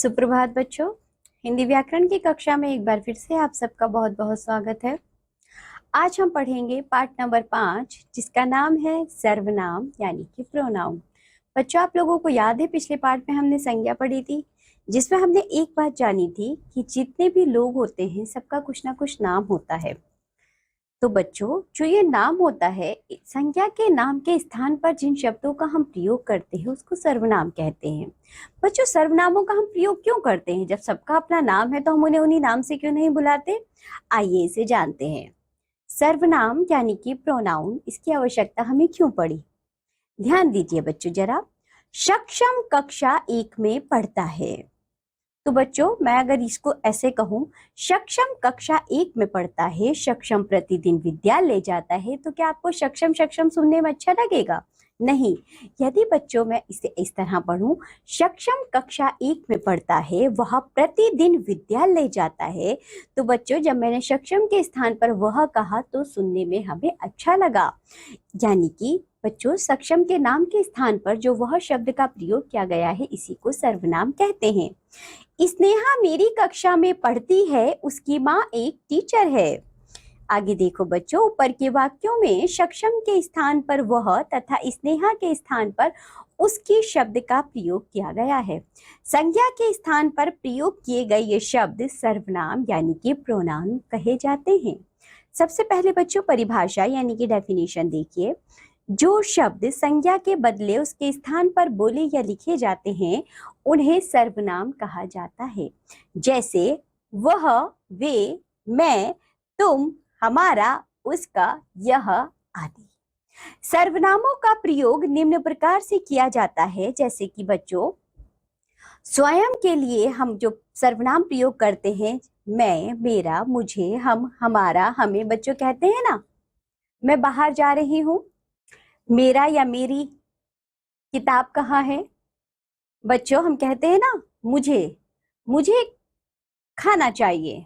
सुप्रभात बच्चों। हिंदी व्याकरण की कक्षा में एक बार फिर से आप सबका बहुत बहुत स्वागत है। आज हम पढ़ेंगे पाठ नंबर 5 जिसका नाम है सर्वनाम यानी कि प्रोनाउन। बच्चों, आप लोगों को याद है पिछले पाठ में हमने संज्ञा पढ़ी थी जिसमें हमने एक बात जानी थी कि जितने भी लोग होते हैं सबका कुछ ना कुछ नाम होता है। तो बच्चों, जो ये नाम होता है, संज्ञा के नाम के स्थान पर जिन शब्दों का हम प्रयोग करते हैं उसको सर्वनाम कहते हैं। बच्चों, सर्वनामों का हम प्रयोग क्यों करते हैं? जब सबका अपना नाम है तो हम उन्हें उन्हीं नाम से क्यों नहीं बुलाते? आइए इसे जानते हैं। सर्वनाम यानी कि प्रोनाउन, इसकी आवश्यकता हमें क्यों पड़ी? ध्यान दीजिए बच्चों जरा। सक्षम कक्षा 1 में पढ़ता है। तो बच्चों, मैं अगर इसको ऐसे कहूं, सक्षम कक्षा 1 में पढ़ता है, सक्षम प्रतिदिन विद्यालय जाता है, तो क्या आपको सक्षम सक्षम सुनने में अच्छा लगेगा? नहीं। यदि बच्चों मैं इसे इस तरह पढ़ूं, सक्षम कक्षा 1 में पढ़ता है, वह प्रतिदिन विद्यालय जाता है, तो बच्चों जब मैंने सक्षम के स्थान पर वह कहा तो सुनने में हमें अच्छा लगा। यानी कि बच्चों, सक्षम के नाम के स्थान पर जो वह शब्द का प्रयोग किया गया है इसी को सर्वनाम कहते हैं। स्नेहा मेरी कक्षा में पढ़ती है, उसकी माँ एक टीचर है। आगे देखो बच्चों, ऊपर के वाक्यों में सक्षम के स्थान पर वह तथा स्नेहा के स्थान पर उसकी शब्द का प्रयोग किया गया है। संज्ञा के स्थान पर प्रयोग किए गए ये शब्द सर्वनाम यानी कि प्रोनाउन कहे जाते हैं। सबसे पहले बच्चों परिभाषा यानी कि डेफिनेशन देखिए। जो शब्द संज्ञा के बदले उसके स्थान पर बोले या लिखे जाते हैं उन्हें सर्वनाम कहा जाता है। जैसे वह, वे, मैं, तुम, हमारा, उसका, यह आदि। सर्वनामों का प्रयोग निम्न प्रकार से किया जाता है, जैसे कि बच्चों स्वयं के लिए हम जो सर्वनाम प्रयोग करते हैं, मैं, मेरा, मुझे, हम, हमारा, हमें, बच्चों कहते हैं ना, मैं बाहर जा रही हूं, मेरा या मेरी किताब कहाँ है? बच्चों हम कहते हैं ना, मुझे मुझे खाना चाहिए,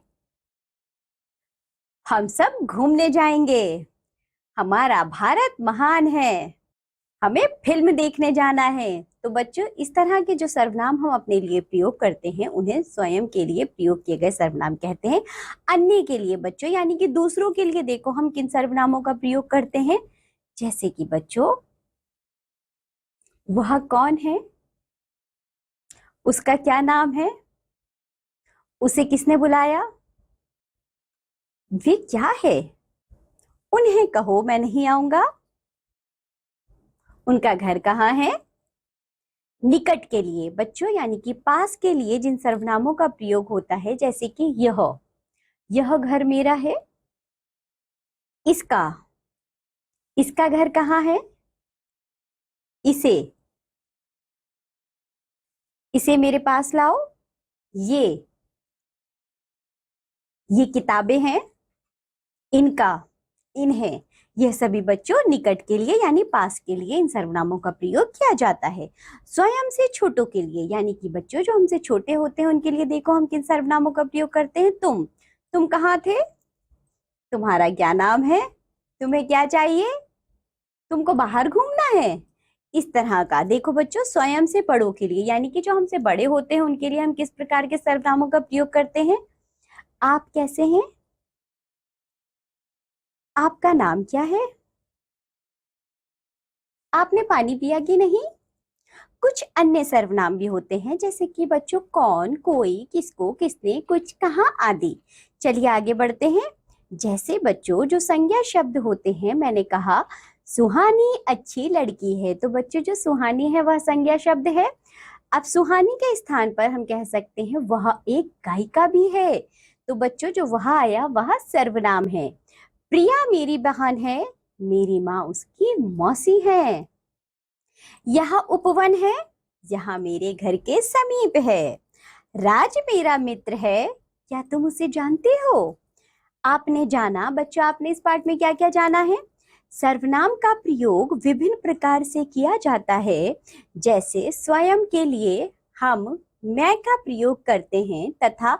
हम सब घूमने जाएंगे, हमारा भारत महान है, हमें फिल्म देखने जाना है। तो बच्चों इस तरह के जो सर्वनाम हम अपने लिए प्रयोग करते हैं उन्हें स्वयं के लिए प्रयोग किए गए सर्वनाम कहते हैं। अन्य के लिए बच्चों यानी कि दूसरों के लिए देखो हम किन सर्वनामों का प्रयोग करते हैं। जैसे कि बच्चों वह कौन है, उसका क्या नाम है, उसे किसने बुलाया, वे क्या है, उन्हें कहो मैं नहीं आऊंगा, उनका घर कहाँ है। निकट के लिए बच्चों यानी कि पास के लिए जिन सर्वनामों का प्रयोग होता है, जैसे कि यह घर मेरा है, इसका इसका घर कहाँ है, इसे इसे मेरे पास लाओ, ये किताबें हैं, इनका, इन्हें। यह सभी बच्चों निकट के लिए यानी पास के लिए इन सर्वनामों का प्रयोग किया जाता है। स्वयं से छोटों के लिए यानी कि बच्चों जो हमसे छोटे होते हैं उनके लिए देखो हम किन सर्वनामों का प्रयोग करते हैं। तुम कहाँ थे, तुम्हारा क्या नाम है, तुम्हें क्या चाहिए, तुमको बाहर घूमना है। इस तरह का देखो बच्चों स्वयं से बड़ों के लिए यानी कि जो हमसे बड़े होते हैं उनके लिए हम किस प्रकार के सर्वनामों का प्रयोग करते हैं। आप कैसे हैं, आपका नाम क्या है, आपने पानी पिया कि नहीं। कुछ अन्य सर्वनाम भी होते हैं जैसे कि बच्चों कौन, कोई, किसको, किसने, कुछ, कहाँ आदि। चलिए आगे बढ़ते हैं। जैसे बच्चों जो संज्ञा शब्द होते हैं, मैंने कहा सुहानी अच्छी लड़की है, तो बच्चों जो सुहानी है वह संज्ञा शब्द है। अब सुहानी के स्थान पर हम कह सकते हैं वह एक गायिका भी है, तो बच्चों जो वह आया वह सर्वनाम है। प्रिया मेरी बहन है, मेरी माँ उसकी मौसी है। यह उपवन है, यहाँ मेरे घर के समीप है। राज मेरा मित्र है, क्या तुम उसे जानते हो। आपने जाना बच्चों, आपने इस पाठ में क्या क्या जाना है। सर्वनाम का प्रयोग विभिन्न प्रकार से किया जाता है, जैसे स्वयं के लिए हम मैं का प्रयोग करते हैं तथा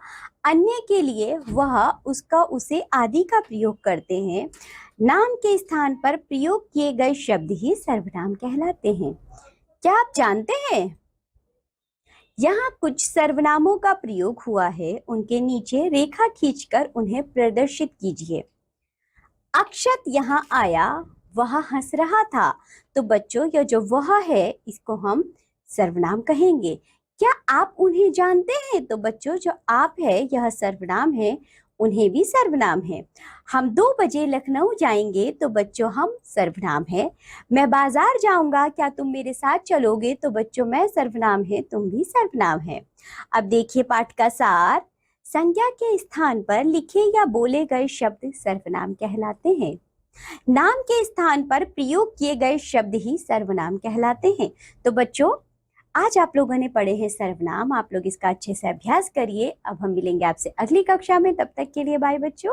अन्य के लिए वह, उसका, उसे आदि का प्रयोग करते हैं। नाम के स्थान पर प्रयोग किए गए शब्द ही सर्वनाम कहलाते हैं। क्या आप जानते हैं यहाँ कुछ सर्वनामों का प्रयोग हुआ है, उनके नीचे रेखा खींचकर उन्हें प्रदर्शित कीजिए। अक्षत यहाँ आया, वह हंस रहा था। तो बच्चों यह जो वह है इसको हम सर्वनाम कहेंगे। क्या आप उन्हें जानते हैं? तो बच्चों जो आप है यह सर्वनाम है, उन्हें भी सर्वनाम है। हम 2 बजे लखनऊ जाएंगे तो बच्चों हम सर्वनाम है। मैं बाजार जाऊंगा, क्या तुम मेरे साथ चलोगे? तो बच्चों मैं सर्वनाम है, तुम भी सर्वनाम है। अब देखिए पाठ का सार। संज्ञा के स्थान पर लिखे या बोले गए शब्द सर्वनाम कहलाते हैं। नाम के स्थान पर प्रयोग किए गए शब्द ही सर्वनाम कहलाते हैं। तो बच्चों आज आप लोगों ने पढ़े हैं सर्वनाम, आप लोग इसका अच्छे से अभ्यास करिए। अब हम मिलेंगे आपसे अगली कक्षा में, तब तक के लिए बाय बच्चों।